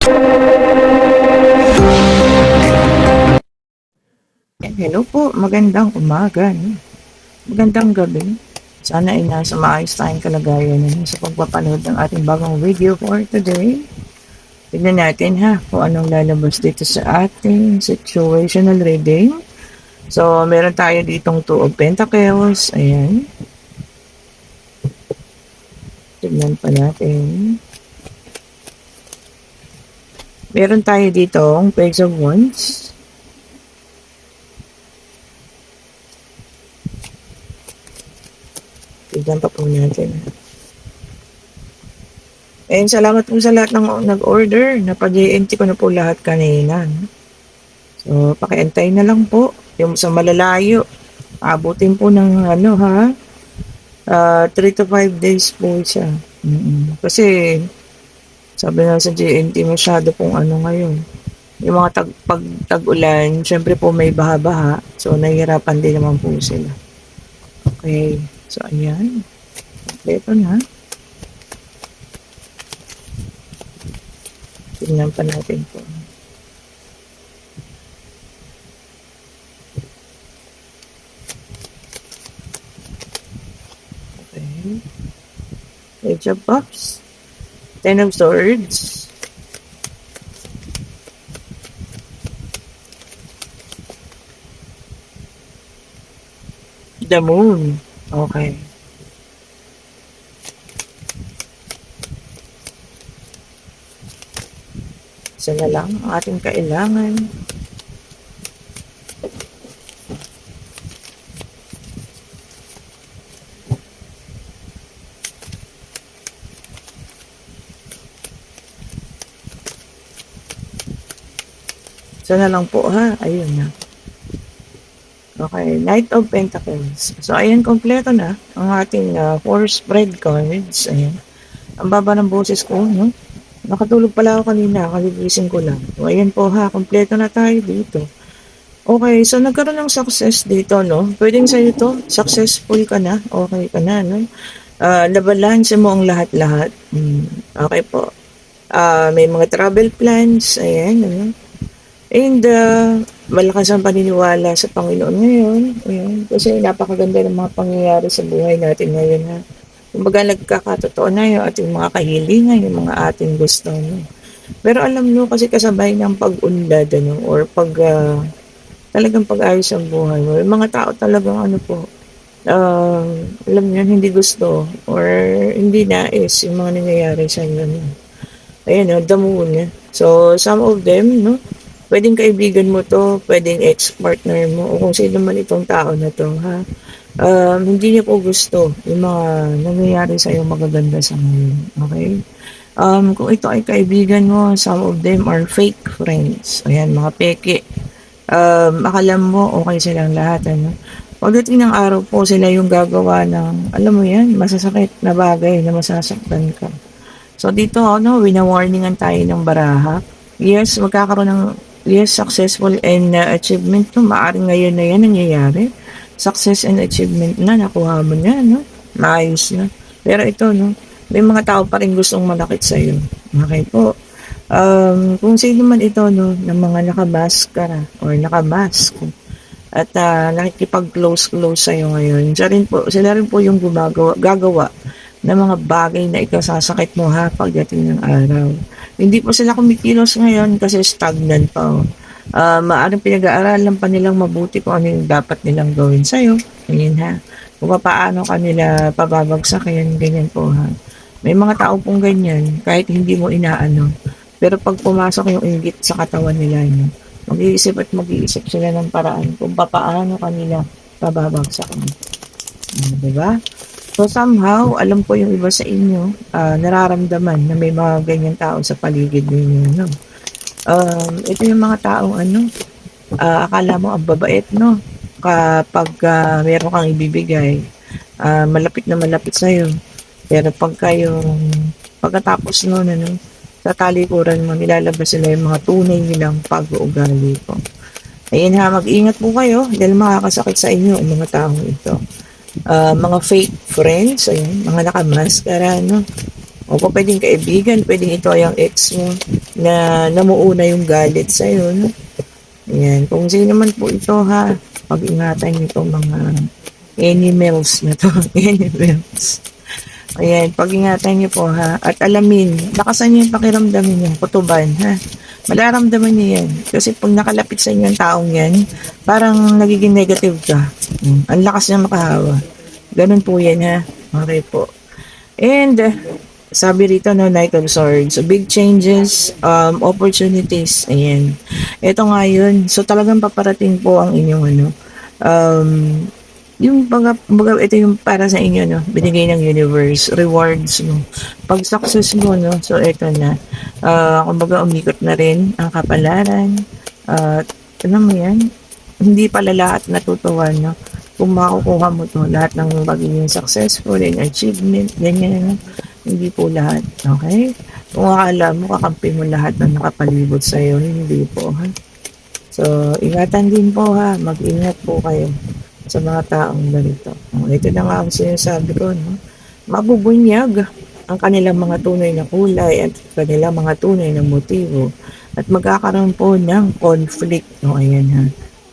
Hello po, magandang umaga, magandang gabi. Sana ay nasa maayos tayong kalagayan sa pagpapanood ng ating bagong video for today. Tignan natin kung anong lalabas dito sa ating situational reading. So, meron tayo ditong 2 of Pentacles. Ayan. Tignan pa natin. Meron tayo ditong Page of Wands. Tignan pa po natin. And salamat po sa lahat ng nag-order. Napag-ENT ko na po lahat kanina. So, pakiantay na lang po. Yung sa malalayo, abutin po ng 3 to 5 days po siya. Kasi, sabi nga sa GNT, masyado pong ngayon. Yung mga tag-ulan, syempre po may baha-baha. So, nahihirapan din naman po sila. Okay. So, ayan. Kompleto na. Tingnan pa natin po. Okay. Page of Cups. 10 of Swords. The Moon. Okay. Isa na lang ang ating kailangan. Isa na lang po Ayun na. Okay, Knight of Pentacles. So, ayan, kompleto na ang ating 4 spread cards. Ayan. Ang baba ng boses ko, no? Nakatulog pala ako kanina, kaligising ko lang. So, ayan po kompleto na tayo dito. Okay, so nagkaroon ng success dito, no? Pwedeng sa'yo to, successful ka na, okay ka na, no? Nabalanse mo ang lahat-lahat. Okay po. May mga travel plans, ayan, ano? And malakas ang paniniwala sa Panginoon ngayon. Ayan, kasi napakaganda ng mga pangyayari sa buhay natin ngayon Kumbaga nagkakatotoo na yung ating mga kahilingan, yung mga ating gusto. No? Pero alam nyo kasi kasabay ng pag-unlad or talagang pag-ayos ang buhay mo. Yung mga tao talagang alam nyo, hindi gusto or hindi nais yung mga nangyayari sa inyo. No? Ayan, the moon. So, some of them, no? Pwedeng kaibigan mo to, pwedeng ex-partner mo, o kung sino man itong tao na to, hindi niya po gusto yung mga nangyayari sa iyo magaganda sa ngayon. Okay? Kung ito ay kaibigan mo, some of them are fake friends. Ayan, mga peke. Akala mo okay silang lahat, Pagdating ng araw po, sila yung gagawa ng, alam mo yan, masasakit na bagay na masasaktan ka. So, dito, wina-warningan tayo ng baraha. Yes, magkakaroon ng successful and achievement to. Maaring ngayon na yan nangyayari. Success and achievement na, nakuha mo na, no? Maayos na. Pero ito, no? May mga tao pa rin gustong malakit sa'yo. Okay po. Kung sino man ito, no? Ng mga nakamaskara or nakamask at nakikipag-close sa'yo ngayon. Sila rin po yung gagawa ng mga bagay na ikasasakit mo pagdating ng araw. Hindi po sila kumikilos ngayon kasi stagnant pa. Maaaring pinag-aaralan pa nilang mabuti kung ano yung dapat nilang gawin sa'yo. Ganyan Kung paano kanila pababagsakin, ganyan po May mga tao pong ganyan, kahit hindi mo inaano. Pero pag pumasok yung inggit sa katawan nila, mag-iisip sila ng paraan kung paano kanila pababagsakin. Diba? So somehow, alam ko yung iba sa inyo, nararamdaman na may mga ganyan tao sa paligid ninyo, no? Ito yung mga taong akala mo ang babait, no? Kapag meron kang ibibigay, malapit na malapit sa'yo. Pero pagkatapos nun, sa talikuran mo, nilalabas sila yung mga tunay nilang pag-uugali po. Ayun mag-ingat po kayo dahil makakasakit sa inyo ang mga taong ito. Mga fake friends, ayan, mga nakamaskara, no? O pwedeng kaibigan, pwedeng ito ay ang ex mo. na namuuna yung galit sa'yo, no? Ayan, kung sino man po ito ha, pag-ingatan niyo itong mga animals na to, animals. Ayan, pag-ingatan niyo po ha, at alamin, lakasan niyo yung pakiramdam niyo, kutuban ha. Malaramdaman niyo yan. Kasi pag nakalapit sa inyo ang taong yan, parang nagiging negative ka. Ang lakas niya makahawa. Ganun po yan ha. Okay po. And sabi rito no, Knight of Swords. So, big changes, opportunities. Ayan. Ito nga yun. So talagang paparating po ang inyong ano, um, yung baga, ito yung para sa inyo, no? Binigay ng universe, rewards mo. Pag success mo, no? So, ito na. Kumbaga, umikot na rin ang kapalaran. At, ano mo yan? Hindi pala lahat natutuwa, no? Kung makukuha mo to, lahat ng pagiging successful and achievement, ganyan, no? Hindi po lahat, okay? Kung akala mo, kakampi mo lahat ng nakapalibot sa'yo, hindi po, ha? So, ingatan din po, ha? Mag-ingat po kayo sa mga taong ganito. Ito na nga ang sinasabi ko, no? Mabubunyag ang kanilang mga tunay na kulay at kanilang mga tunay na motibo at magkakaroon po ng conflict, no? Ayan ha.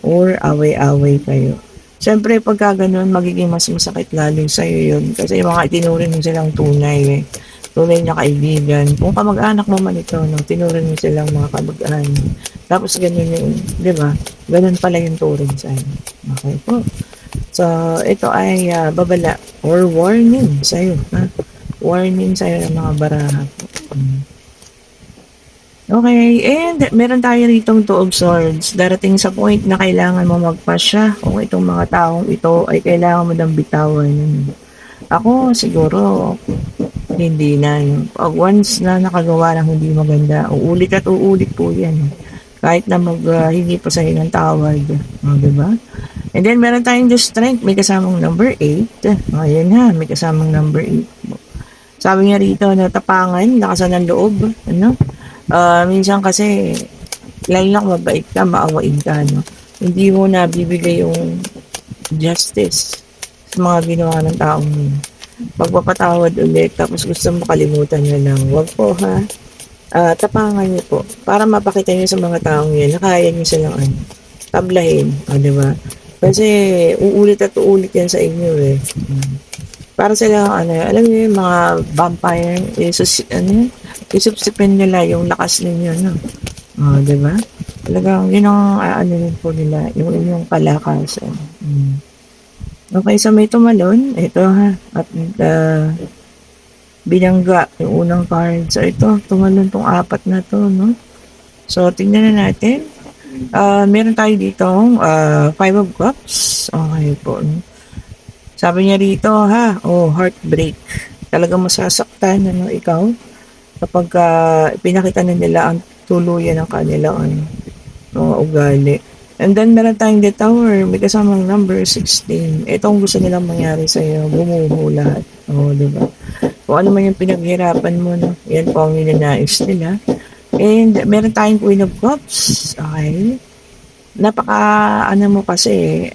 Or away-away kayo. Siyempre, pagka ganun, magiging mas masakit lalo sa'yo yun. Kasi yung mga itinurin mo silang tunay, eh. Tunay na kaibigan. Kung kamag-anak mo man ito, no? Tinurin mo silang mga kamag-anak. Tapos ganun yung, di ba? Ganun pala yung turing sa'yo. Okay po. So, ito ay babala or warning sa'yo. Ha? Warning sa'yo ng mga baraha po. Okay, and meron tayo ritong Two of Swords. Darating sa point na kailangan mo magpasya kung itong mga taong ito ay kailangan mo ng bitawan. Ako, siguro, hindi na. Pag once na nakagawa ng hindi maganda, uulit at uulit po yan. Kahit na hindi pa sa'yo ng tawad. Diba? And then, meron tayong the strength. May kasamang number 8. Ayan ha, may kasamang number 8. Sabi niya rito, tapangan, lakasan ng loob. Ano? Minsan kasi, lalo na kung mabait ka, maawain ka. No? Hindi mo na bibigay yung justice sa mga ginawa ng taong yun. Pagpapatawad ulit, tapos gusto mo kalimutan nyo lang. Wag po ha. Tapangan niyo po. Para mapakita niyo sa mga taong yun, na kaya niyo silang tablahin. Diba? Kasi uulit at uulit yan sa inyo eh. Para sila, alam niyo yung mga vampire, isupsipin nila yung lakas ninyo, no? Diba? Talagang, yun ang, po nila, yung inyong kalakasan. Okay, so may tumalon. Ito ha. At, binangga yung unang card. So, ito, tumalon tong 4 na to, no? So, tingnan na natin. Meron tayo dito, 5 of Cups. Okay po, no? Sabi niya rito, ha, heartbreak. Talagang masasaktan, ikaw, kapag pinakita na nila ang tuluyan ng kanilang ugali. And then, meron tayong the tower, may kasamang number 16. Itong gusto nilang mangyari sa'yo, bumuho lahat. Diba? Kung ano man yung pinaghirapan mo, no? Yan po ang ninanais nila. And, meron tayong Queen of Cups. Okay? Mo kasi,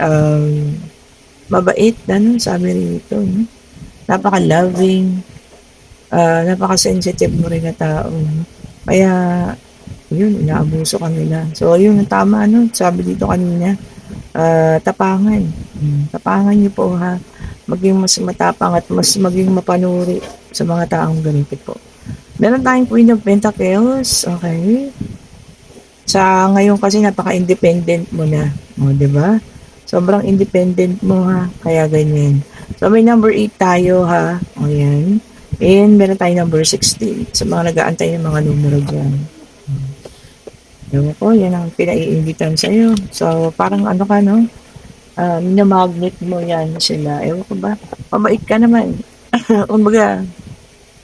mabait na, no? Sabi rito, no? Napaka-loving, napaka-sensitive mo rin na tao, no? Kaya, yun, inaabuso ka nila. So, yun, tama, no? Sabi dito kanina, tapangan. Tapangan niyo po, ha? Maging mas matapang at mas maging mapanuri sa mga taong ganito po. Meron tayong Queen of Pentacles, okay? Sa ngayon kasi napaka-independent mo na, diba? Sobrang independent mo ha, kaya ganyan. So may number 8 tayo ha, ayan. And meron tayong number 16 sa mga nag-aantay ng mga numero dyan. Ewan ko, yan ang pinaiingitan sa'yo. So parang ka no, minamagnet mo yan sila. Ewan ko ba, pabait ka naman. Kumbaga,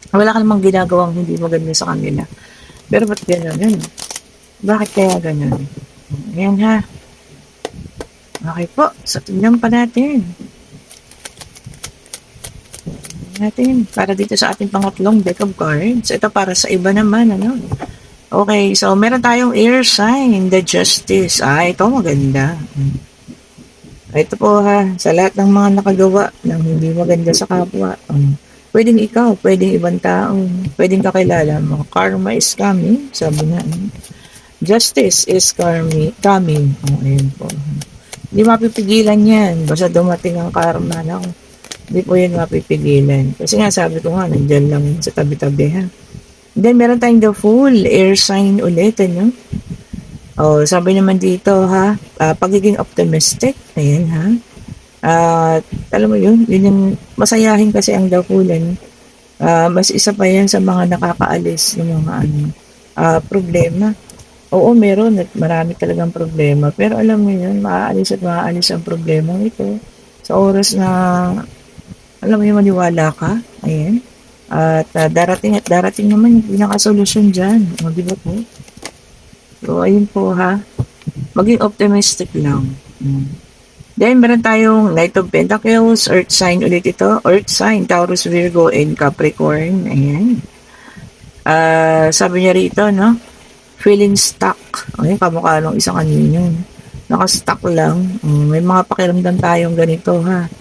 wala ka namang ginagawang hindi maganda sa kanila. Pero ba't gano'n? Bakit kaya gano'n? Ayan ha. Okay po, so tingnan pa natin. Para dito sa ating pangatlong deck of cards. Ito para sa iba naman, Okay, so meron tayong air sign, the justice. Ito maganda. Ito po ha, sa lahat ng mga nakagawa ng hindi maganda sa kapwa. Pwedeng ikaw, pwedeng ibang tao, pwedeng kakilala mo. Karma is coming, sabi nga. Justice is coming. Oh, ayun po. Hindi mapipigilan yan. Basta dumating ang karma. No? Hindi po yan mapipigilan. Kasi nga sabi ko nga, nandyan lang sa tabi-tabi ha. Then meron tayong the full air sign ulit. Ano? Oh, sabi naman dito ha, pagiging optimistic. Ayan ha. At alam mo yun yung masayahin kasi ang dafulan. Mas isa pa yan sa mga nakakaalis ng mga problema. Oo, meron at marami talagang problema. Pero alam mo yun, maaalis at maaalis ang problema ito sa oras na alam mo yun, maniwala ka. Ayan. At darating naman yung pinakasolusyon dyan. O, di ba po? So, ayun po ha. Maging optimistic lang. Then, meron tayong Knight of Pentacles, Earth sign ulit ito. Earth sign, Taurus, Virgo, and Capricorn. Ayan. Sabi niya rito, no? Feeling stuck. Ay, kamukha nung isang kanino. Naka-stuck lang. May mga pakiramdam tayong ganito, ha?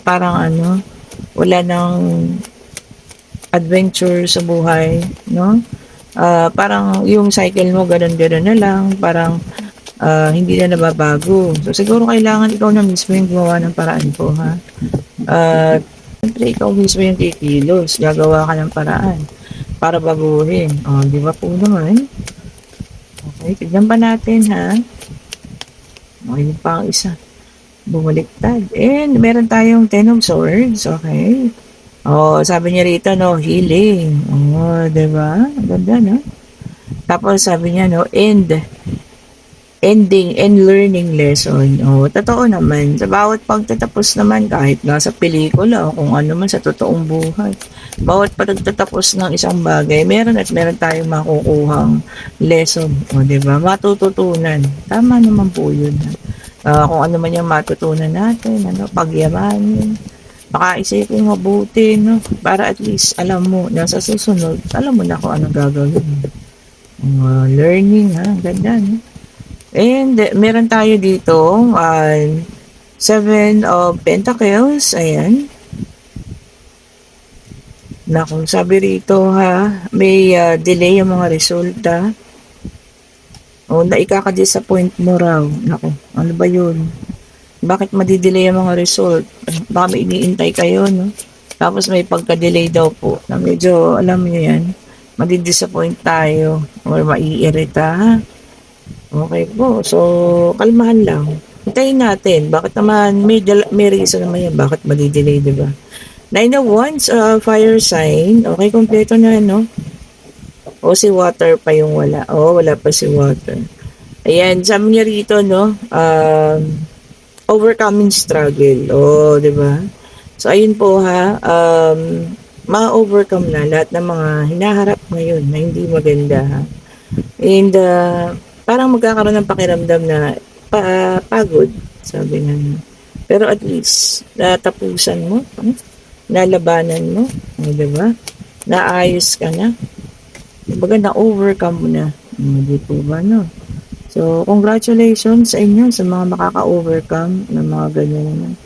Parang wala nang adventure sa buhay, no? Parang yung cycle mo, ganun-ganun na lang. Parang hindi na nababago. So, siguro kailangan ikaw na mismo yung gumawa ng paraan po, ha? Siyempre, ikaw mismo yung kikilos. Gagawa ka ng paraan para baguhin. Di ba po naman? Okay, tignan pa natin, ha? Okay, yun pa ang isa. Bumaliktad. And, meron tayong Ten of Swords. Okay. Sabi niya rito, no, healing. Di ba? Ganda, no? Tapos, sabi niya, no, ending and learning lesson. Totoo naman. Sa bawat pagtatapos naman, kahit nga sa pelikula o kung ano man sa totoong buhay, bawat pagtatapos ng isang bagay, meron tayong makukuhang lesson. Diba? Matututunan. Tama naman po yun. Kung ano man yung matutunan natin, pagyamanin, makaisipin mabuti, no? Para at least alam mo na sa susunod, alam mo na kung ano gagawin. Learning, ha? Ganda, no? And meron tayo dito Seven of Pentacles. Ayan. Naku, sabi rito ha, may delay ang mga resulta. Naikaka-disappoint mo raw. Naku, ano ba yun? Bakit madidelay ang mga result? Baka may iniintay kayo, no? Tapos may pagka-delay daw po na medyo, alam niyo yan, madidisappoint tayo or maiirita, ha? Okay po. So, kalmahan lang. Hintayin natin. Bakit naman, may reason naman yan. Bakit madidelay, diba? Nine of Wands, fire sign. Okay, kompleto na, no? Si water pa yung wala. Wala pa si water. Ayan, sabi niya rito, no? Overcoming struggle. Diba? So, ayun po, ha? Ma-overcome na lahat ng mga hinaharap ngayon na hindi maganda, ha? And, parang magkakaroon ng pakiramdam na pagod, sabi nga. Pero at least, natapusan mo, nalabanan mo, diba? Naayos ka na. Kumbaga, na-overcome mo na. Di po ba, no? So, congratulations sa inyo sa mga makaka-overcome ng mga ganyan.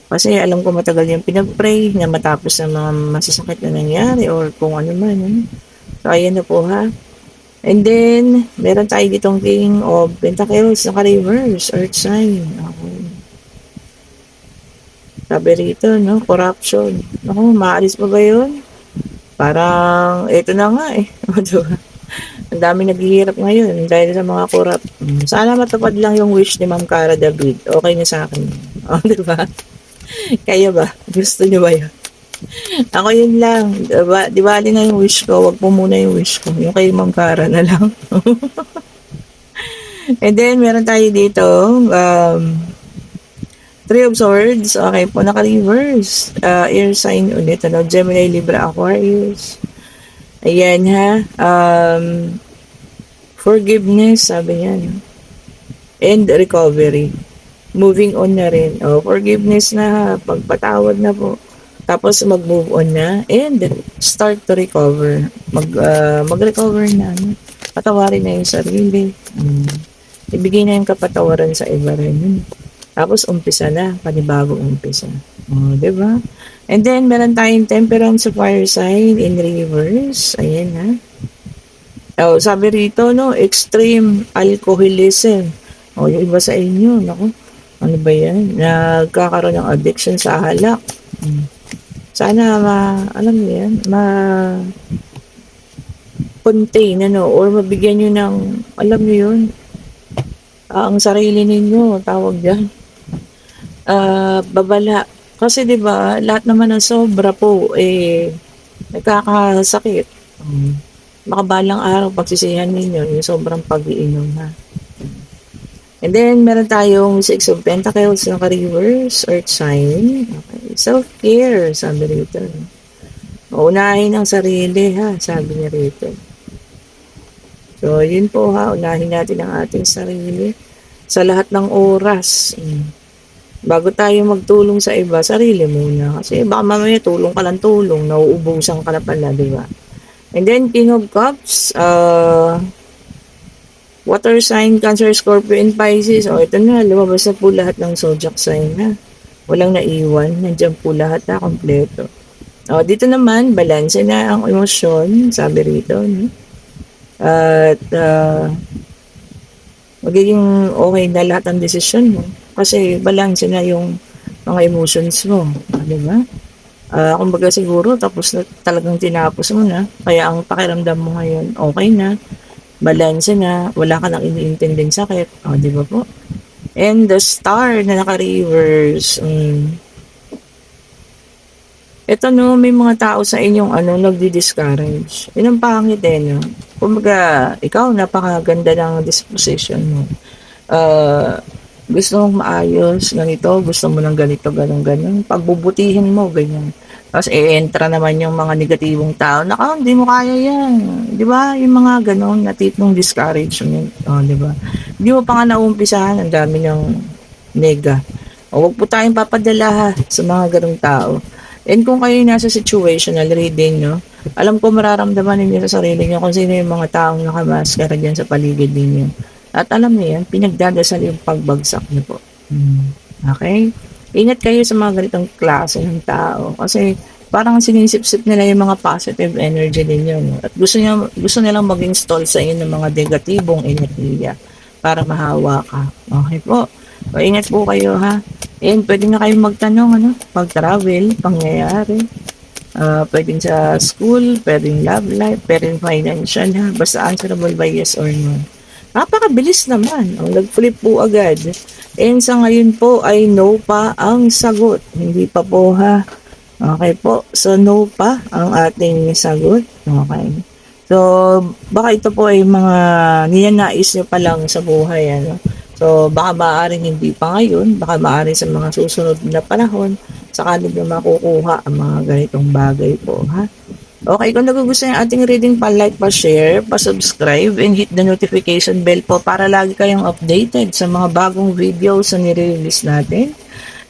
Kasi alam ko matagal yung pinag-pray na matapos ng mga masasakit na nangyari or kung ano man. So, ayan na po, ha? And then, meron tayo ditong King of Pentacles, naka-reverse, Earth sign. Okay. Sabi rito, no? Corruption. Maalis pa ba yun? Parang, ito na nga eh. Ang dami naghihirap ngayon dahil sa mga corrupt. Sana matupad lang yung wish ni Ma'am Cara David. Okay na sa akin. Diba? Kaya ba? Gusto niyo ba yun? Ako yun lang. Di bali na yung wish ko. Wag po muna yung wish ko. Yung kay Ma'am Cara na lang. And then, meron tayo dito. Three of Swords. Okay po, naka-reverse. Air sign ulit. Gemini, Libra, Aquarius. Ayan ha. Forgiveness, sabi niya. And recovery. Moving on na rin. Forgiveness na. Pagpatawad na po. Tapos mag-move on na and start to recover. Mag-recover na. Patawarin na yung sarili. Ibigay na yung kapatawaran sa iba rin. Tapos umpisa na, panibagong umpisa. Oh, 'di ba? And then meron tayong temperance sa fire sign in reverse. Ayan ha. Oh, sabi rito no, extreme alcoholism. Oh, yung iba sa inyo, nako. Ano ba 'yan? Nagkakaroon ng addiction sa alak. Sana alam niyo 'yan, contain ano or mabigyan niyo ng alam niyo 'yun, ang sarili ninyo, tawag diyan, babala. Kasi 'di ba, lahat naman ng sobra po nagkakasakit. Baka balang araw pagsisihan ninyo yung sobrang pag-iinom ha. And then meron tayong Six of Pentacles na ka-reverse, Earth sign. Okay. Self-care, sabi rito. Unahin ang sarili ha, sabi niya rito. So, yun po ha, unahin natin ang ating sarili sa lahat ng oras. Bago tayo magtulong sa iba, sarili muna. Kasi baka mamaya tulong ka lang tulong, nauubusan ka na pala, di ba? And then, King of Cups, water sign, Cancer, Scorpio, and Pisces. O, ito na, lumabas na po lahat ng zodiac sign ha. Walang naiwan, nandiyan po lahat ha, kompleto. O, dito naman, balanse na ang emosyon, sabi rito, no? At magiging okay na lahat ng desisyon mo kasi balance na yung mga emotions mo, di ba? Kumbaga siguro tapos na talagang tinapos mo na kaya ang pakiramdam mo ngayon okay na, balance na, wala ka nang iniintinding sakit, di ba po? And the star na naka-reverse, ito no, may mga tao sa inyong nagdi-discourage. Yun ang pangit no. Kumbaga, ikaw napakaganda ng disposition mo. Gusto mong maayos, ganito, gusto mo ng ganito, ganun. Pagbubutihin mo, ganyan. Tapos entra naman yung mga negatibong tao. Naka, hindi mo kaya yan. Di ba? Yung mga ganun na tipong discouragement. Di ba? Hindi mo pa nga naumpisahan, ang dami ng nega. Huwag po tayong papadala ha, sa mga ganung tao. And kung kayo nasa situational reading, no, alam ko mararamdaman ninyo sa sarili nyo kung sino yung mga taong nakamaskara dyan sa paligid ninyo. At alam niyo yan, pinagdadasal yung pagbagsak niyo po. Okay? Ingat kayo sa mga ganitong klase ng tao. Kasi parang sinisip-sip nila yung mga positive energy ninyo. No? At gusto nilang mag-install sa inyo ng mga negatibong enerhiya para mahawa ka. Okay po? So, ingat po kayo ha. And pwede na kayong magtanong, pag-travel, pangyayari. Pwedeng sa school, pwedeng love life, pwedeng financial ha. Basta answerable by yes or no. Napakabilis naman. Nag-flip po agad. And sa ngayon po ay no pa ang sagot. Hindi pa po ha. Okay po. So no pa ang ating sagot. Okay. So baka ito po ay mga ninanais nyo pa lang sa buhay. So, baka maaaring hindi pa ngayon, baka maaaring sa mga susunod na panahon, saka nyo makukuha ang mga ganitong bagay po, ha? Okay, kung nagugustuhan yung ating reading, pa-like, pa-share, pa-subscribe, and hit the notification bell po para lagi kayong updated sa mga bagong videos na nire-release natin.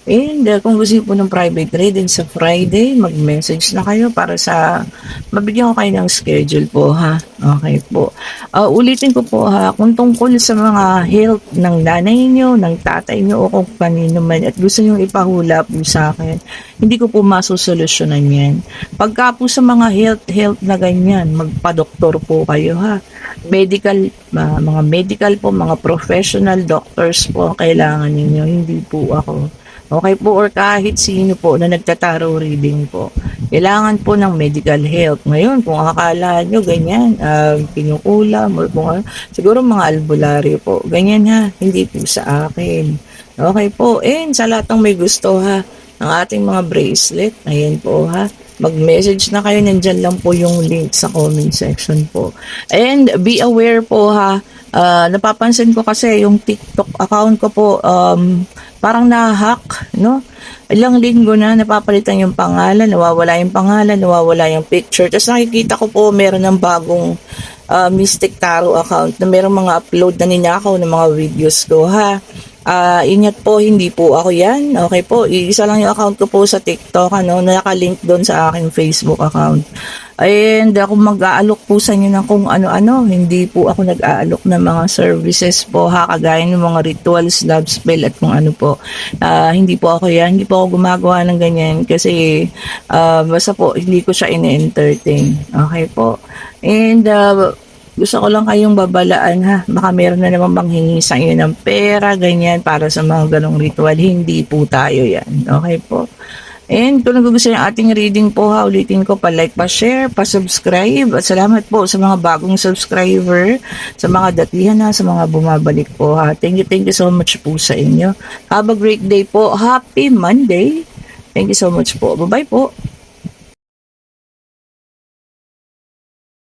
And kung gusto po ng private reading sa Friday, mag-message na kayo para sa mabigyan ko kayo ng schedule po ha. Okay po. Ulitin ko po ha, kung tungkol sa mga health ng nanay nyo, ng tatay nyo o kung kanino man at gusto nyo ipahula po sa akin, hindi ko po masusolusyonan yan. Pagka po sa mga health na ganyan, magpa-doktor po kayo ha. Medical, mga medical po, mga professional doctors po kailangan ninyo, hindi po ako. Okay po, or kahit sino po na nagtataro reading po. Kailangan po ng medical help. Ngayon, kung akala nyo ganyan, kinukulam or kung ano, siguro mga albularyo po. Ganyan ha, hindi po sa akin. Okay po, and sa lahat ng may gusto ha, ng ating mga bracelet, ayan po ha. Mag-message na kayo, nandyan lang po yung link sa comment section po. And be aware po ha, napapansin ko kasi yung TikTok account ko po, parang na-hack, no? Ilang linggo na napapalitan yung pangalan, nawawala yung pangalan, nawawala yung picture. Tapos nakikita ko po meron ng bagong Mystic Tarot account na merong mga upload na ninakaw ng mga videos ko, ha? Ingat po, hindi po ako yan. Okay po, isa lang yung account ko po sa TikTok, na nakalink doon sa aking Facebook account. And kung mag-aalok po sa inyo ng kung ano-ano, hindi po ako nag-aalok ng mga services po ha, kagaya ng mga rituals, love spell at kung ano po. Hindi po ako yan, hindi po ako gumagawa ng ganyan kasi basta po hindi ko siya ine-entertain. Okay po. And gusto ko lang kayong babalaan ha. Baka meron na naman manghingi sa inyo ng pera, ganyan, para sa mga ganong ritual. Hindi po tayo yan. Okay po. And kung nagugustuhan yung ating reading po ha, ulitin ko, pa-like, pa-share, pa-subscribe. At salamat po sa mga bagong subscriber, sa mga datihan na, sa mga bumabalik po ha. Thank you so much po sa inyo. Have a great day po. Happy Monday. Thank you so much po. Bye-bye po.